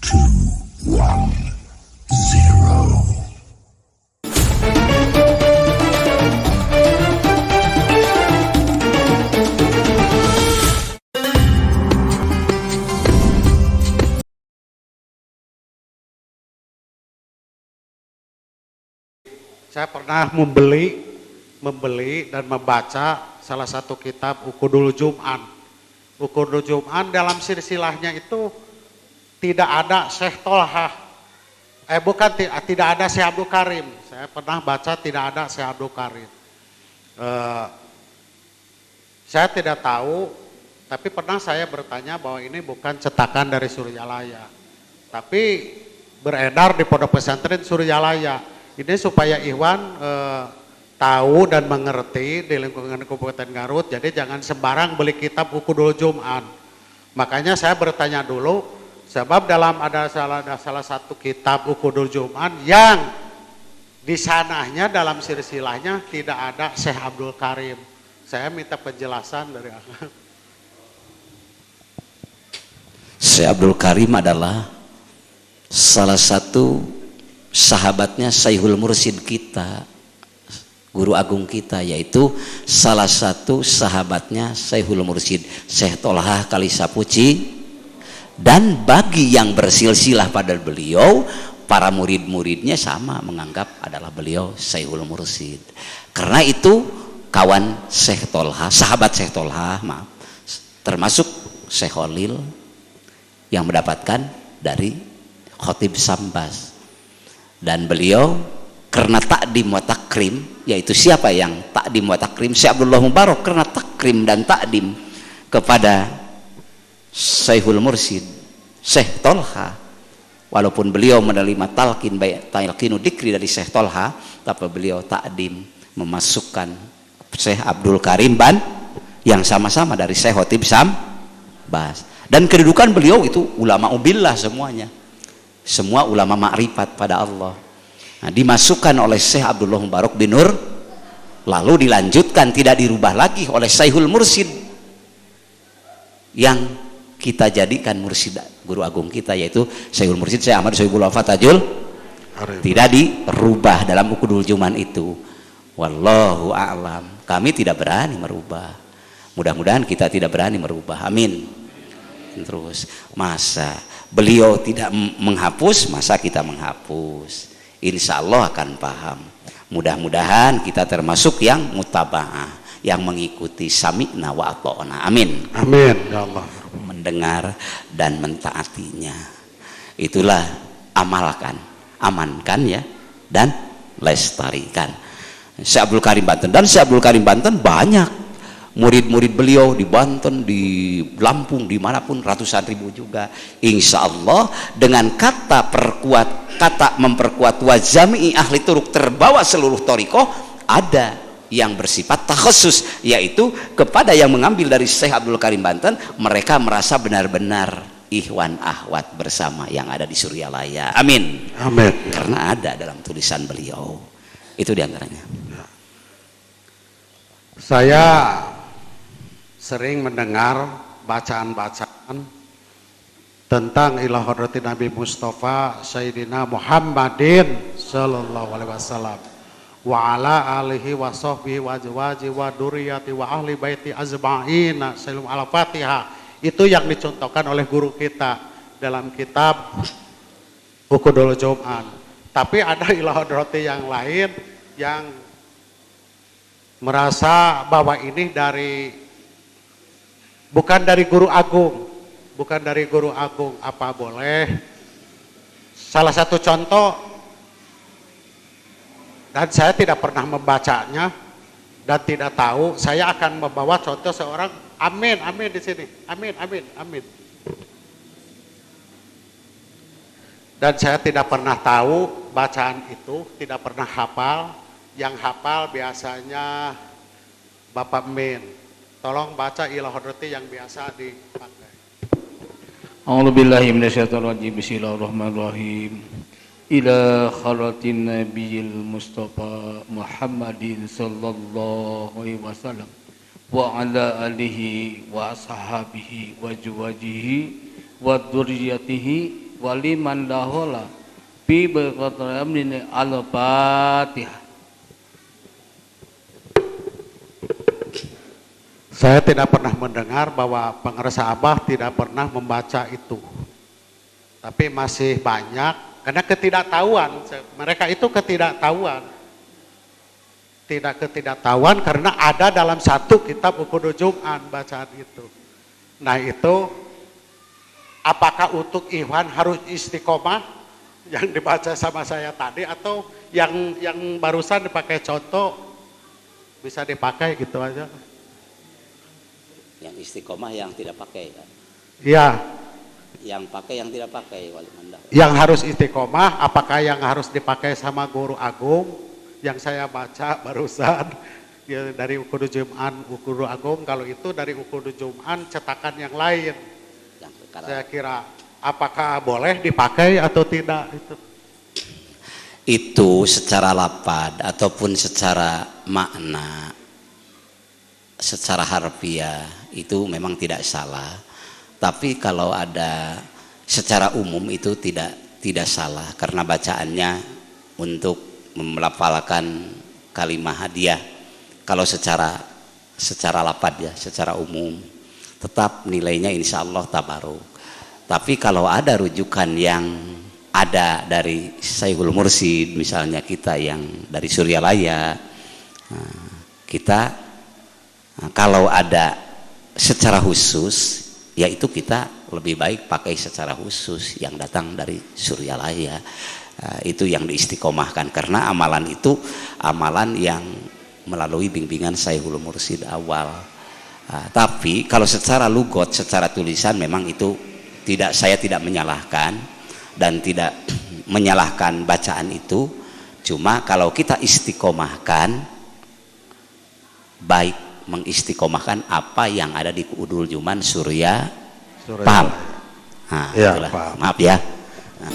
Saya pernah membeli dan membaca salah satu kitab Uqudul Jum'an. Uqudul Jum'an dalam silsilahnya itu tidak ada Syekh Tolhah. Tidak ada Syekh Abdul Karim. Saya pernah baca tidak ada Syekh Abdul Karim. Saya tidak tahu, tapi pernah saya bertanya bahwa ini bukan cetakan dari Suryalaya. Tapi beredar di pondok pesantren Suryalaya. Ini supaya Ikhwan tahu dan mengerti di lingkungan Kabupaten Garut, jadi jangan sembarang beli kitab Uqudul Jum'an. Makanya saya bertanya dulu, sebab ada salah satu kitab Uqudul Jum'an yang di sananya dalam silsilahnya tidak ada Syekh Abdul Karim. Saya minta penjelasan dari Akang. Syekh Abdul Karim adalah salah satu sahabatnya Syekhul Mursyid kita, guru agung kita, yaitu salah satu sahabatnya Syekhul Mursyid Syekh Tolhah Kalisapuci. Dan bagi yang bersilsilah pada beliau, para murid-muridnya sama menganggap adalah beliau Syekhul Mursyid. Karena itu kawan Syekh Tolhah, sahabat Syekh Tolhah, termasuk Syekh Khalil yang mendapatkan dari Khotib Sambas. Dan beliau karena takdim wa takrim, yaitu siapa yang takdim wa takrim? Syekh Abdullah Mubarak karena takrim dan takdim kepada Syekhul Mursyid Syekh Tolhah, walaupun beliau menerima talqinu dikri dari Syekh Tolhah, tapi beliau takdim memasukkan Syekh Abdul Karim yang sama-sama dari Syekh Khotib Sambas. Dan kedudukan beliau itu ulama ubillah semuanya, semua ulama makrifat pada Allah. Nah, dimasukkan oleh Syekh Abdullah Mubarak bin Nur, lalu dilanjutkan tidak dirubah lagi oleh Syekhul Mursyid yang kita jadikan mursyid guru agung kita, yaitu Syekhul Mursyid Syekh Ahmad Sohibul Wafat Tajul. Tidak dirubah dalam Uqudul Jum'an itu. Wallahu a'lam. Kami tidak berani merubah. Mudah-mudahan kita tidak berani merubah. Amin. Terus masa beliau tidak menghapus, masa kita menghapus? Insya Allah akan paham. Mudah-mudahan kita termasuk yang mutaba'ah, yang mengikuti sami'na wa ata'na. Amin. Amin ya Allah. Mendengar dan mentaatinya. Itulah amalkan, amankan ya, dan lestarikan. Syekh Abdul Karim Banten, dan Syekh Abdul Karim Banten banyak murid-murid beliau di Banten, di Lampung, dimanapun ratusan ribu juga. Insya Allah dengan kata memperkuat wajami ahli turuk, terbawa seluruh torikoh, ada yang bersifat takhusus, yaitu kepada yang mengambil dari Syekh Abdul Karim Banten, mereka merasa benar-benar ikhwan ahwat bersama yang ada di Suryalaya. Amin. Amin. Karena ada dalam tulisan beliau. Itu diantaranya. Saya sering mendengar bacaan-bacaan tentang ila hadratin Nabi Mustafa Sayyidina Muhammadin sallallahu alaihi wasallam wa ala alihi wa sahbihi wa azwaji wa duriyati wa ahli baiti azma'ina salam al-Fatihah. Itu yang dicontohkan oleh guru kita dalam kitab Uqudul Jum'an. Tapi ada ila hadrati yang lain yang merasa bahwa ini bukan dari guru agung, apa boleh? Salah satu contoh, dan saya tidak pernah membacanya dan tidak tahu, saya akan membawa contoh seorang amin di sini, amin. Dan saya tidak pernah tahu bacaan itu, tidak pernah hafal. Yang hafal biasanya Bapak Min. Tolong baca ila hadrati yang biasa dipakai. A'udzubillahi minasyaitonir rajim. Bismillahirrahmanirrahim. Ila kharatin nabiyil Mustafa Muhammadin sallallahu alaihi wasallam wa ala alihi wa ashabihi wa juwajihi wa dzurriyyatihi waliman dahola fi berqatar amrin al-Fatihah. Saya tidak pernah mendengar bahwa pengerasa Abah tidak pernah membaca itu. Tapi masih banyak, karena ketidaktahuan. Mereka itu ketidaktahuan. Tidak ketidaktahuan karena ada dalam satu kitab Uqudul Jum'an bacaan itu. Nah itu, apakah untuk Ikhwan harus istiqomah yang dibaca sama saya tadi, atau yang barusan dipakai contoh bisa dipakai gitu aja? Yang istiqomah yang tidak pakai kan? Iya. Yang pakai yang tidak pakai wali mandah. Yang harus istiqomah, apakah yang harus dipakai sama guru agung yang saya baca barusan ya, dari Uqudul Jum'an guru agung, kalau itu dari Uqudul Jum'an cetakan yang lain. Yang sekarang. Saya kira apakah boleh dipakai atau tidak itu? Itu secara lapad ataupun secara makna, secara harfiah itu memang tidak salah. Tapi kalau ada secara umum itu tidak salah karena bacaannya untuk melafalkan kalimah hadiah. Kalau secara lapad ya, secara umum tetap nilainya insya Allah tabaruk. Tapi kalau ada rujukan yang ada dari Syekhul Mursyid, misalnya kita yang dari Suryalaya, kita kalau ada secara khusus, yaitu kita lebih baik pakai secara khusus yang datang dari Suryalaya. Itu yang diistiqomahkan karena amalan itu amalan yang melalui bimbingan Syekhul Mursyid awal. Tapi kalau secara lugot, secara tulisan memang itu saya tidak menyalahkan dan tidak menyalahkan bacaan itu. Cuma kalau kita istiqomahkan, baik mengistiqomahkan apa yang ada di Uqudul Jum'an Surya. Paham? Nah, Ya, itulah. paham. Maaf ya. Nah.